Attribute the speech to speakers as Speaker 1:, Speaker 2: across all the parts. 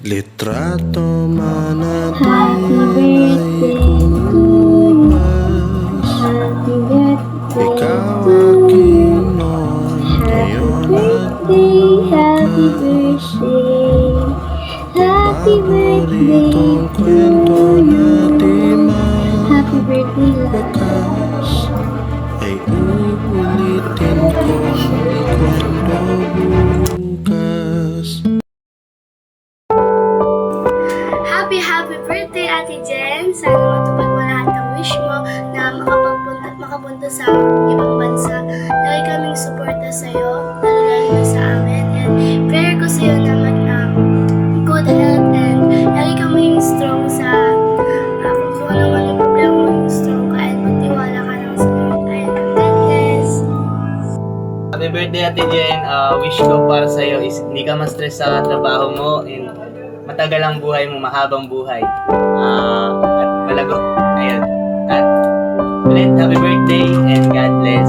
Speaker 1: Litrato
Speaker 2: Happy birthday to you. Happy birthday
Speaker 1: ikaw
Speaker 2: to you.
Speaker 1: aking noon,
Speaker 2: Happy
Speaker 1: ngayon at
Speaker 2: birthday, happy birthday. Happy birthday
Speaker 1: paboritong
Speaker 2: to
Speaker 1: kwento na di
Speaker 2: you. Happy birthday, love.
Speaker 1: mawakas ay uulitin kong ikwento bukas.
Speaker 2: Happy birthday, Ate Jen! Sana matupad mo lahat ng wish mo na makapunta sa ibang bansa. Lagi kaming suporta sa'yo, lalo na sa amin. And prayer ko sa'yo na good health and lagi kang maging strong sa kung ano man yung problema mo, maging strong ka and magtiwala ka lang sa Lord. And God bless!
Speaker 3: Happy birthday, Ate Jen. Wish ko para sa'yo is hindi ka ma-stress sa trabaho mo and matagal ang buhay mo, mahabang buhay. At malago. Ayun. At ulit, happy birthday and God bless.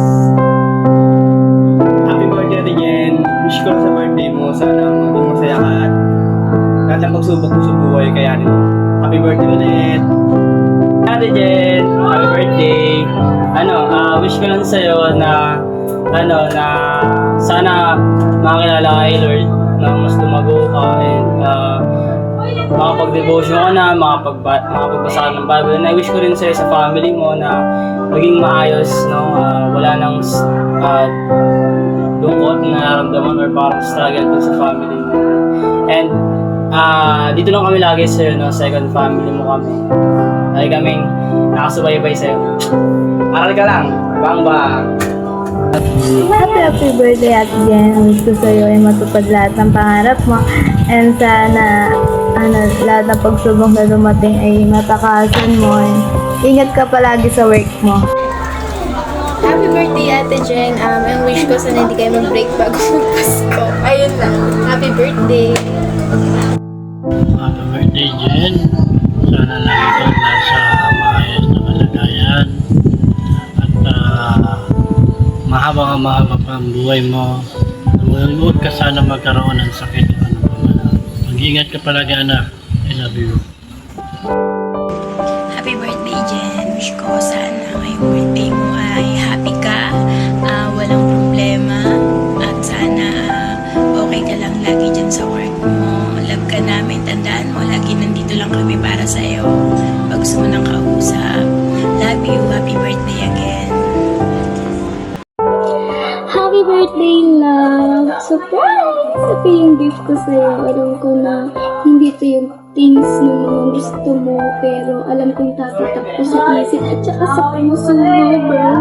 Speaker 4: Happy birthday, Ate Jen. Wish ko sa birthday mo, sana maging masaya ka at lahat ng pagsubok mo sa buhay kayanin mo. Happy birthday ulit!
Speaker 5: Ate Jen, happy birthday. Wish ko lang sa'yo na sana makakilala ka kay Lord na mas lumago ka and makapag-devotion ka na, makapagbasa ka ng Bible. And I wish ko rin sa'yo sa family mo na maging maayos, no? Wala nang lungkot na nararamdaman or parang struggle dun sa family mo. And dito lang kami lagi sa'yo, no? Second family mo kami. Lagi kaming nakasubaybay sa'yo. Aral ka lang, bang.
Speaker 6: Happy birthday, Ate Jen. Wish ko sa'yo ay matupad lahat ng pangarap mo. And sana, lahat ng pagsubok na dumating ay matakasan mo. And ingat ka palagi sa work mo.
Speaker 7: Happy birthday, Ate Jen. Ang wish ko sana hindi kayo mag-break bago mag-Pasko. Ayun lang. Happy birthday.
Speaker 8: Happy birthday, Jen. Sana lagi kang nasa maayos na kalagayan. At mahaba pa ang buhay mo. Huwag ka sana magkaroon ng sakit o ano pa man. Mag-ingat ka palagi, anak. I love you.
Speaker 9: Happy birthday, Jen. Wish ko sana ngayong birthday mo ay happy ka, walang problema, at sana okay ka lang lagi dyan sa work mo. Love ka namin, tandaan mo, lagi nandito lang kami para sa'yo. Pag gusto mo nang kausap, love you, happy birthday again.
Speaker 2: Happy birthday, love! Surprise! Ito yung gift ko sa'yo. Alam ko na hindi ito yung things na mga gusto mo, pero alam kong tatatak ko sa isip at saka sa puso mo, bro.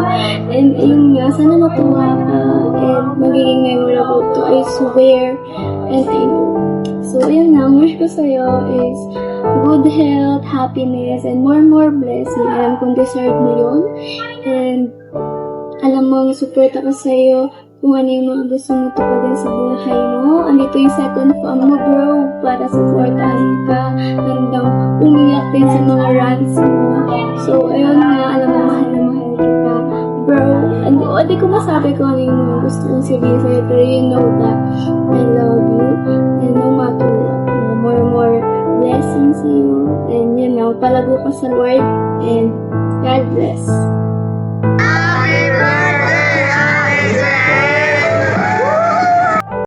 Speaker 2: And ayun nga, sana matuwa ka and magiging memorable to, I swear. And I know. So, ayun na, ang wish ko sa'yo is good health, happiness, and more blessing. Alam kong deserve mo yun. And alam mo, support ako sa'yo kung ano yung mga gusto mo tuparin sa buhay mo. Andito yung second fam mo, bro, para supportahan ka. Hanggang umiyak din sa mga rants mo. So, ayun nga, alam mo, mahal na mahal kita. Bro, hindi ko masabi kung ano yung mga gusto kong sabihin sa'yo, pero you know that I love you. And no matter what, more blessings to you. And yun know, palago ka sa Lord. And God bless.